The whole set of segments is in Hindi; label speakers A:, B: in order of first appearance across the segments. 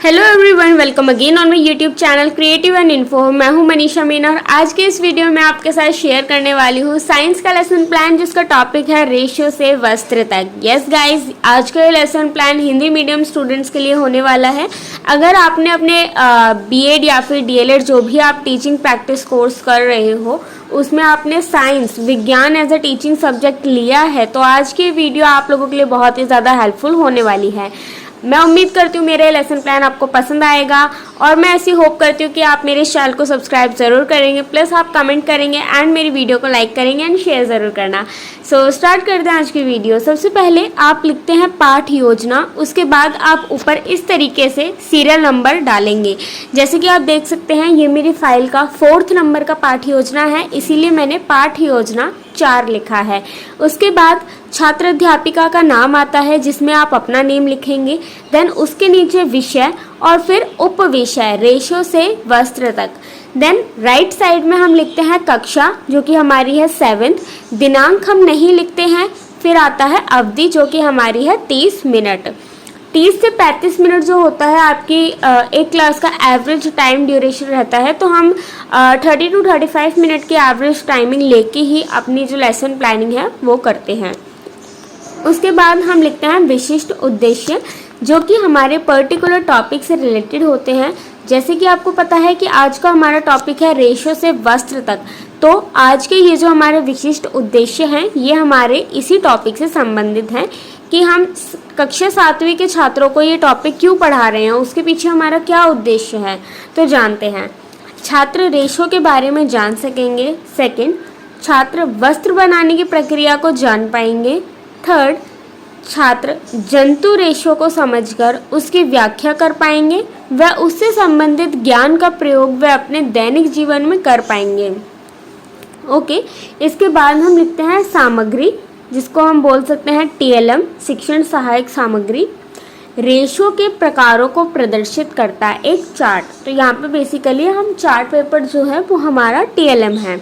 A: Hello everyone, welcome again on my YouTube channel creative and info. मैं हूं मनीषा मीना और आज के इस वीडियो में आपके साथ शेयर करने वाली हूं साइंस का लेसन प्लान, जिसका टॉपिक है रेशियो से वस्त्र तक। यस गाइस, आज का ये lesson plan Hindi medium students के लिए होने वाला है। अगर आपने अपने बीएड या फिर डीएलएड जो भी आप टीचिंग प्रैक्टिस कोर्स कर रहे हो उसमें आपने साइंस विज्ञान एज अ टीचिंग सब्जेक्ट लिया है तो आज की वीडियो आप लोगों के लिए बहुत ही ज़्यादा हेल्पफुल होने वाली है। मैं उम्मीद करती हूँ मेरे लेसन प्लान आपको पसंद आएगा और मैं ऐसी होप करती हूँ कि आप मेरे चैनल को सब्सक्राइब ज़रूर करेंगे, प्लस आप कमेंट करेंगे एंड मेरी वीडियो को लाइक करेंगे एंड शेयर ज़रूर करना। सो स्टार्ट करते हैं आज की वीडियो। सबसे पहले आप लिखते हैं पाठ योजना, उसके बाद आप ऊपर इस तरीके से सीरियल नंबर डालेंगे। जैसे कि आप देख सकते हैं ये मेरी फाइल का 4th नंबर का पाठ योजना है, इसीलिए मैंने पाठ योजना 4 लिखा है। उसके बाद छात्र अध्यापिका का नाम आता है जिसमें आप अपना नेम लिखेंगे, देन उसके नीचे विषय और फिर उपविषय रेशियो से वस्त्र तक। देन राइट साइड में हम लिखते हैं कक्षा जो कि हमारी है 7th, दिनांक हम नहीं लिखते हैं, फिर आता है अवधि जो कि हमारी है 30 मिनट। 30 से 35 मिनट जो होता है आपकी एक क्लास का एवरेज टाइम ड्यूरेशन रहता है, तो हम 30 to 35 मिनट की एवरेज टाइमिंग लेके ही अपनी जो लेसन प्लानिंग है वो करते हैं। उसके बाद हम लिखते हैं विशिष्ट उद्देश्य जो कि हमारे पर्टिकुलर टॉपिक से रिलेटेड होते हैं। जैसे कि आपको पता है कि आज का हमारा टॉपिक है रेशियो से वस्त्र तक, तो आज के ये जो हमारे विशिष्ट उद्देश्य हैं ये हमारे इसी टॉपिक से संबंधित हैं कि हम कक्षा 7वीं के छात्रों को ये टॉपिक क्यों पढ़ा रहे हैं, उसके पीछे हमारा क्या उद्देश्य है, तो जानते हैं। छात्र रेशो के बारे में जान सकेंगे। सेकंड, छात्र वस्त्र बनाने की प्रक्रिया को जान पाएंगे। थर्ड, छात्र जंतु रेशो को समझकर उसकी व्याख्या कर पाएंगे व उससे संबंधित ज्ञान का प्रयोग वे अपने दैनिक जीवन में कर पाएंगे। ओके, इसके बाद हम लिखते हैं सामग्री, जिसको हम बोल सकते हैं टीएलएम, शिक्षण सहायक सामग्री। रेशो के प्रकारों को प्रदर्शित करता है एक चार्ट, तो यहाँ पे बेसिकली हम चार्ट पेपर जो है वो हमारा टीएलएम है।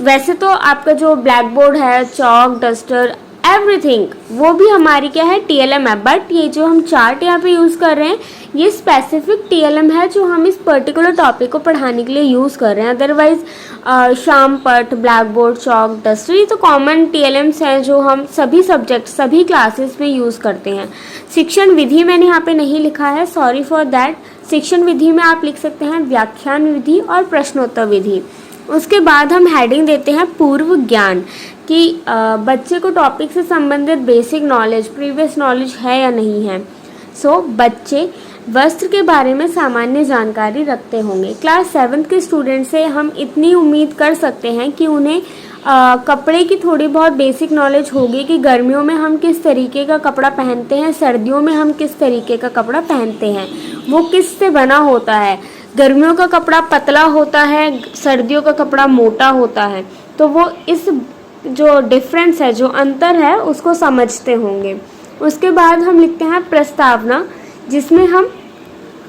A: वैसे तो आपका जो ब्लैक बोर्ड है, चॉक, डस्टर, एवरीथिंग वो भी हमारी क्या है टीएलएम है, बट ये जो हम चार्ट यहाँ पे यूज़ कर रहे हैं ये स्पेसिफिक टीएलएम है जो हम इस पर्टिकुलर टॉपिक को पढ़ाने के लिए यूज़ कर रहे हैं। अदरवाइज शाम पट, ब्लैक बोर्ड, चॉक, डस्टर ये तो कॉमन टीएलएम्स हैं जो हम सभी सब्जेक्ट सभी क्लासेस में यूज़ करते हैं। शिक्षण विधि मैंने यहाँ पे नहीं लिखा है, सॉरी फॉर दैट। शिक्षण विधि में आप लिख सकते हैं व्याख्यान विधि और प्रश्नोत्तर विधि। उसके बाद हम हेडिंग देते हैं पूर्व ज्ञान कि बच्चे को टॉपिक से संबंधित बेसिक नॉलेज, प्रीवियस नॉलेज है या नहीं है। सो बच्चे वस्त्र के बारे में सामान्य जानकारी रखते होंगे। क्लास 7th के स्टूडेंट से हम इतनी उम्मीद कर सकते हैं कि उन्हें कपड़े की थोड़ी बहुत बेसिक नॉलेज होगी कि गर्मियों में हम किस तरीके का कपड़ा पहनते हैं, सर्दियों में हम किस तरीके का कपड़ा पहनते हैं, वो किस से बना होता है। गर्मियों का कपड़ा पतला होता है, सर्दियों का कपड़ा मोटा होता है, तो वो इस जो डिफरेंस है, जो अंतर है उसको समझते होंगे। उसके बाद हम लिखते हैं प्रस्तावना, जिसमें हम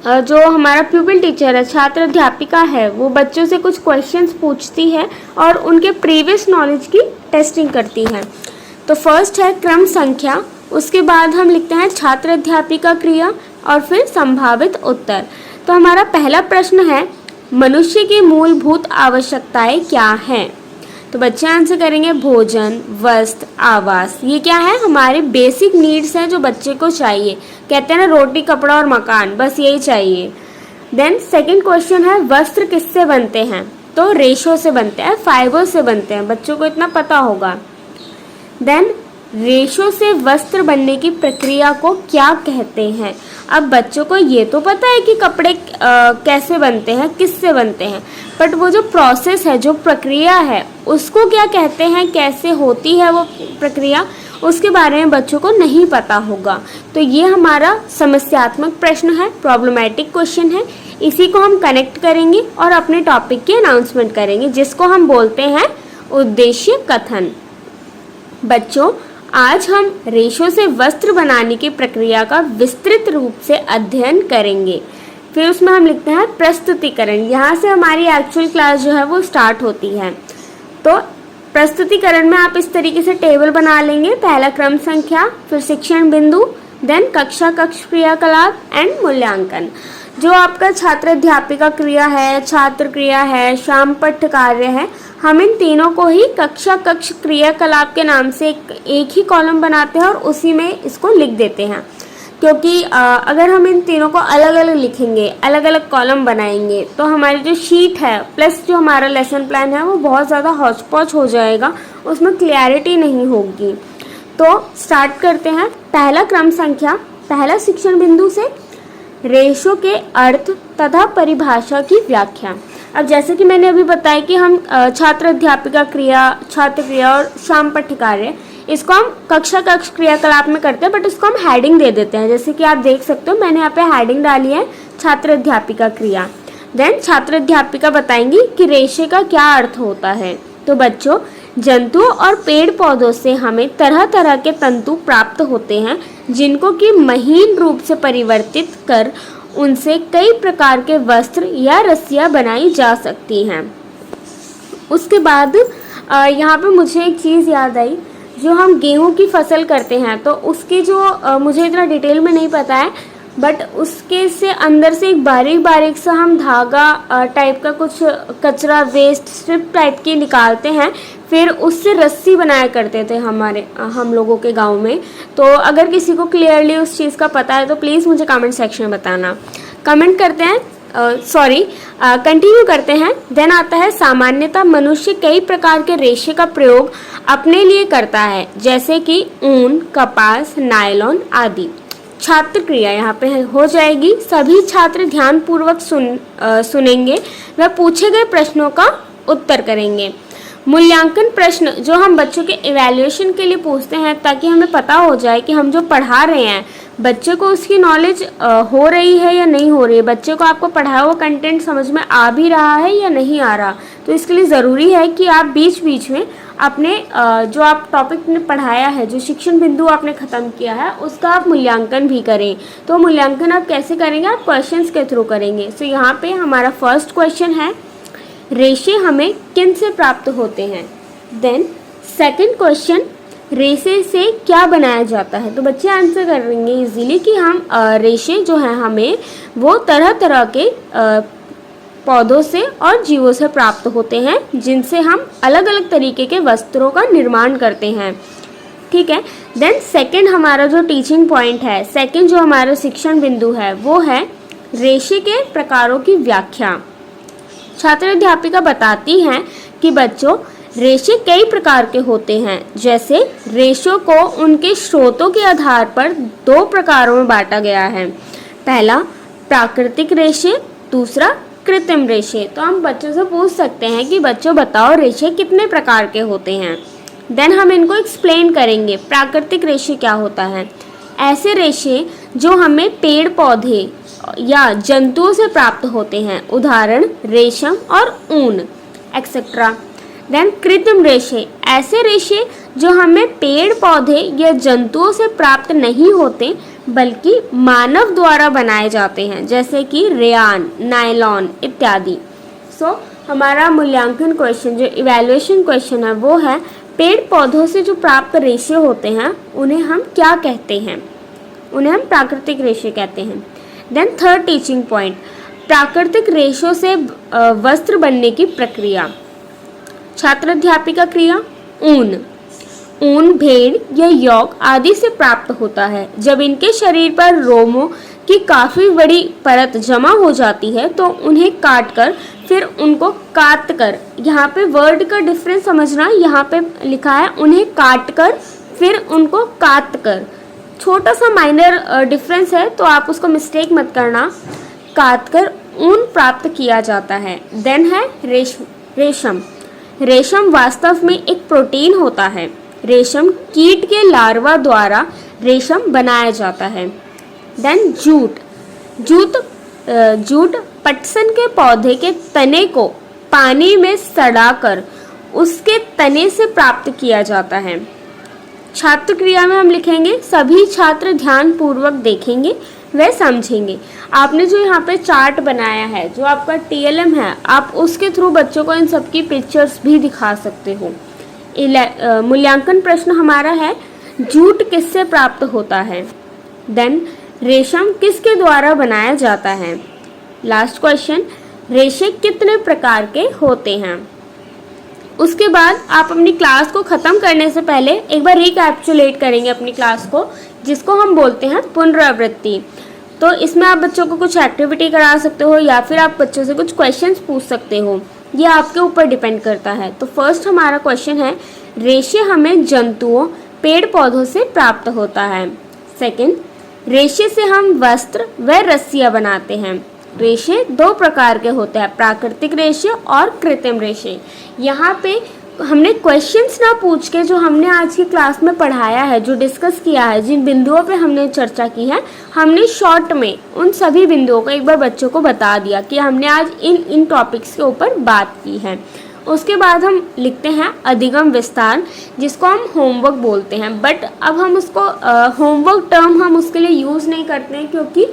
A: जो हमारा प्यूपिल टीचर है, छात्र अध्यापिका है, वो बच्चों से कुछ क्वेश्चंस पूछती है और उनके प्रीवियस नॉलेज की टेस्टिंग करती है। तो फर्स्ट है क्रम संख्या, उसके बाद हम लिखते हैं छात्र अध्यापिका क्रिया और फिर संभावित उत्तर। तो हमारा पहला प्रश्न है मनुष्य की मूलभूत आवश्यकताएं क्या हैं। तो बच्चे आंसर करेंगे भोजन, वस्त्र, आवास। ये क्या है, हमारे बेसिक नीड्स हैं जो बच्चे को चाहिए। कहते हैं ना रोटी, कपड़ा और मकान, बस यही चाहिए। देन सेकंड क्वेश्चन है वस्त्र किससे बनते हैं, तो रेशो से बनते हैं, फाइबर से बनते हैं, बच्चों को इतना पता होगा। देन रेशो से वस्त्र बनने की प्रक्रिया को क्या कहते हैं। अब बच्चों को ये तो पता है कि कपड़े कैसे बनते हैं, किससे बनते हैं, बट वो जो प्रोसेस है, जो प्रक्रिया है, उसको क्या कहते हैं, कैसे होती है वो प्रक्रिया, उसके बारे में बच्चों को नहीं पता होगा। तो ये हमारा समस्यात्मक प्रश्न है, प्रॉब्लमैटिक क्वेश्चन है। इसी को हम कनेक्ट करेंगे और अपने टॉपिक की अनाउंसमेंट करेंगे, जिसको हम बोलते हैं उद्देश्य कथन। बच्चों, आज हम रेशो से वस्त्र बनाने की प्रक्रिया का विस्तृत रूप से अध्ययन करेंगे। फिर उसमें हम लिखते हैं प्रस्तुतिकरण, यहाँ से हमारी एक्चुअल क्लास जो है वो स्टार्ट होती है। तो प्रस्तुतिकरण में आप इस तरीके से टेबल बना लेंगे, पहला क्रम संख्या, फिर शिक्षण बिंदु, देन कक्षा कक्ष क्रियाकलाप एंड मूल्यांकन। जो आपका छात्र अध्यापिका क्रिया है, छात्र क्रिया है, शाम पठ्य कार्य है, हम इन तीनों को ही कक्षा कक्ष क्रियाकलाप के नाम से एक ही कॉलम बनाते हैं और उसी में इसको लिख देते हैं। क्योंकि अगर हम इन तीनों को अलग अलग लिखेंगे, अलग अलग कॉलम बनाएंगे, तो हमारी जो शीट है प्लस जो हमारा लेसन प्लान है वो बहुत ज़्यादा हौच पौच हो जाएगा, उसमें क्लैरिटी नहीं होगी। तो स्टार्ट करते हैं। पहला क्रम संख्या, पहला शिक्षण बिंदु से रेशो के अर्थ तथा परिभाषा की व्याख्या। अब जैसे कि मैंने अभी बताया कि हम छात्र अध्यापिका क्रिया, छात्र क्रिया और शाम पठ्य कार्य, इसको हम कक्षा कक्ष क्रियाकलाप में करते हैं, बट इसको हम हेडिंग दे देते हैं। जैसे कि आप देख सकते हो, मैंने यहाँ पे हेडिंग डाली है छात्र अध्यापिका क्रिया। देन छात्र अध्यापिका बताएंगी कि रेशे का क्या अर्थ होता है। तो बच्चों, जंतुओं और पेड़ पौधों से हमें तरह तरह के तंतु प्राप्त होते हैं, जिनको कि महीन रूप से परिवर्तित कर उनसे कई प्रकार के वस्त्र या रस्सियाँ बनाई जा सकती हैं। उसके बाद यहाँ पे मुझे एक चीज़ याद आई, जो हम गेहूं की फसल करते हैं तो उसके जो मुझे इतना डिटेल में नहीं पता है, बट उसके से अंदर से एक बारीक बारीक सा हम धागा टाइप का कुछ कचरा वेस्ट स्ट्रिप टाइप की निकालते हैं, फिर उससे रस्सी बनाया करते थे हम लोगों के गांव में। तो अगर किसी को क्लियरली उस चीज़ का पता है तो प्लीज़ मुझे कमेंट सेक्शन में बताना। कमेंट करते हैं, कंटिन्यू करते हैं। देन आता है सामान्यतः मनुष्य कई प्रकार के रेशे का प्रयोग अपने लिए करता है, जैसे कि ऊन, कपास, नायलॉन आदि। छात्र क्रिया यहाँ पे हो जाएगी। सभी छात्र ध्यान पूर्वक सुनेंगे व पूछे गए प्रश्नों का उत्तर करेंगे। मूल्यांकन प्रश्न जो हम बच्चों के इवैल्यूएशन के लिए पूछते हैं, ताकि हमें पता हो जाए कि हम जो पढ़ा रहे हैं बच्चे को उसकी नॉलेज हो रही है या नहीं हो रही है, बच्चे को आपको पढ़ाया हुआ कंटेंट समझ में आ भी रहा है या नहीं आ रहा। तो इसके लिए ज़रूरी है कि आप बीच बीच में अपने जो आप टॉपिक ने पढ़ाया है, जो शिक्षण बिंदु आपने ख़त्म किया है, उसका आप मूल्यांकन भी करें। तो मूल्यांकन आप कैसे करेंगे? आप क्वेश्चंस के थ्रू करेंगे। सो यहाँ पे हमारा फर्स्ट क्वेश्चन है, रेशे हमें किन से प्राप्त होते हैं। देन सेकंड क्वेश्चन, रेशे से क्या बनाया जाता है। तो बच्चे आंसर करेंगे इजीली कि हम रेशे जो हैं हमें वो तरह तरह के पौधों से और जीवों से प्राप्त होते हैं, जिनसे हम अलग अलग तरीके के वस्त्रों का निर्माण करते हैं। ठीक है। देन सेकंड हमारा जो टीचिंग पॉइंट है, सेकंड जो हमारा शिक्षण बिंदु है, वो है रेशे के प्रकारों की व्याख्या। छात्र अध्यापिका बताती हैं कि बच्चों, रेशे कई प्रकार के होते हैं। जैसे रेशों को उनके स्रोतों के आधार पर दो प्रकारों में बांटा गया है। पहला प्राकृतिक रेशे, दूसरा कृत्रिम रेशे। तो हम बच्चों से पूछ सकते हैं कि बच्चों बताओ रेशे कितने प्रकार के होते हैं। देन हम इनको एक्सप्लेन करेंगे। प्राकृतिक रेशे क्या होता है? ऐसे रेशे जो हमें पेड़ पौधे या जंतुओं से प्राप्त होते हैं, उदाहरण रेशम और ऊन एक्सेट्रा। देन कृत्रिम रेशे, ऐसे रेशे जो हमें पेड़ पौधे या जंतुओं से प्राप्त नहीं होते बल्कि मानव द्वारा बनाए जाते हैं, जैसे कि रेयान, नायलॉन इत्यादि। सो हमारा मूल्यांकन क्वेश्चन, जो इवैल्यूएशन क्वेश्चन है, वो है पेड़ पौधों से जो प्राप्त रेशे होते हैं उन्हें हम क्या कहते हैं? उन्हें हम प्राकृतिक रेशे कहते हैं। देन थर्ड टीचिंग पॉइंट, प्राकृतिक रेशों से वस्त्र बनने की प्रक्रिया। छात्र अध्यापिका क्रिया, ऊन भेड़ या यौक आदि से प्राप्त होता है। जब इनके शरीर पर रोमों की काफ़ी बड़ी परत जमा हो जाती है तो उन्हें काट कर फिर उनको काट कर, यहाँ पे वर्ड का डिफरेंस समझना, यहाँ पे लिखा है उन्हें काट कर फिर उनको काट कर। छोटा सा माइनर डिफरेंस है, तो आप उसको मिस्टेक मत करना। काट कर ऊन प्राप्त किया जाता है। देन है रेशम। रेशम वास्तव में एक प्रोटीन होता है। रेशम कीट के लार्वा द्वारा रेशम बनाया जाता है। देन जूट पटसन के पौधे के तने को पानी में सड़ाकर उसके तने से प्राप्त किया जाता है। छात्र क्रिया में हम लिखेंगे, सभी छात्र ध्यान पूर्वक देखेंगे व समझेंगे। आपने जो यहाँ पे चार्ट बनाया है, जो आपका TLM है, आप उसके थ्रू बच्चों को इन सब की पिक्चर्स भी दिखा सकते हो। मूल्यांकन प्रश्न हमारा है, जूट किससे प्राप्त होता है? देन रेशम किसके द्वारा बनाया जाता है। लास्ट क्वेश्चन, रेशे कितने प्रकार के होते हैं। उसके बाद आप अपनी क्लास को ख़त्म करने से पहले एक बार रिकैप्चुलेट करेंगे अपनी क्लास को, जिसको हम बोलते हैं पुनरावृत्ति। तो इसमें आप बच्चों को कुछ एक्टिविटी करा सकते हो या फिर आप बच्चों से कुछ क्वेश्चंस पूछ सकते हो, ये आपके ऊपर डिपेंड करता है। तो फर्स्ट हमारा क्वेश्चन है, रेशे हमें जंतुओं पेड़ पौधों से प्राप्त होता है। सेकंड, रेशे से हम वस्त्र व रस्सियाँ बनाते हैं। रेशे दो प्रकार के होते हैं, प्राकृतिक रेशे और कृत्रिम रेशे। यहाँ पे हमने क्वेश्चंस ना पूछ के जो हमने आज की क्लास में पढ़ाया है, जो डिस्कस किया है, जिन बिंदुओं पे हमने चर्चा की है, हमने शॉर्ट में उन सभी बिंदुओं को एक बार बच्चों को बता दिया कि हमने आज इन टॉपिक्स के ऊपर बात की है। उसके बाद हम लिखते हैं अधिगम विस्तार, जिसको हम होमवर्क बोलते हैं। बट अब हम उसको होमवर्क टर्म हम उसके लिए यूज़ नहीं करते हैं, क्योंकि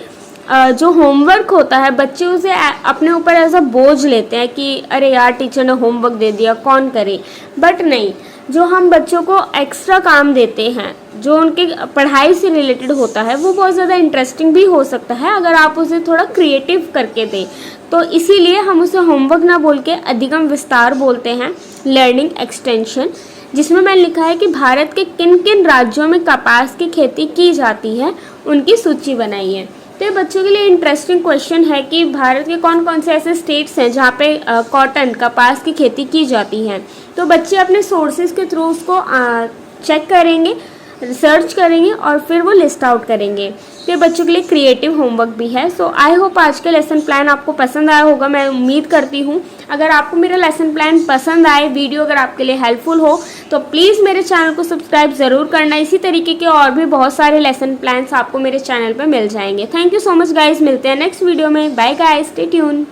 A: जो होमवर्क होता है बच्चे उसे अपने ऊपर ऐसा बोझ लेते हैं कि अरे यार टीचर ने होमवर्क दे दिया, कौन करे। बट नहीं, जो हम बच्चों को एक्स्ट्रा काम देते हैं जो उनके पढ़ाई से रिलेटेड होता है, वो बहुत ज़्यादा इंटरेस्टिंग भी हो सकता है अगर आप उसे थोड़ा क्रिएटिव करके दें। तो इसीलिए हम उसे होमवर्क ना बोल के अधिगम विस्तार बोलते हैं, लर्निंग एक्सटेंशन, जिसमें मैंने लिखा है कि भारत के किन किन राज्यों में कपास की खेती की जाती है, उनकी सूची बनाई है। तो ये बच्चों के लिए इंटरेस्टिंग क्वेश्चन है कि भारत के कौन कौन से ऐसे स्टेट्स हैं जहाँ पे कॉटन कपास की खेती की जाती है। तो बच्चे अपने सोर्सेज के थ्रू उसको चेक करेंगे, रिसर्च करेंगे और फिर वो लिस्ट आउट करेंगे। तो ये बच्चों के लिए क्रिएटिव होमवर्क भी है। सो आई होप आज का लेसन प्लान आपको पसंद आया होगा, मैं उम्मीद करती हूँ। अगर आपको मेरा लेसन प्लान पसंद आए, वीडियो अगर आपके लिए हेल्पफुल हो, तो प्लीज़ मेरे चैनल को सब्सक्राइब ज़रूर करना। इसी तरीके के और भी बहुत सारे लेसन प्लान्स आपको मेरे चैनल पर मिल जाएंगे। Thank you so much guys, मिलते हैं नेक्स्ट वीडियो में। Bye guys, stay tune.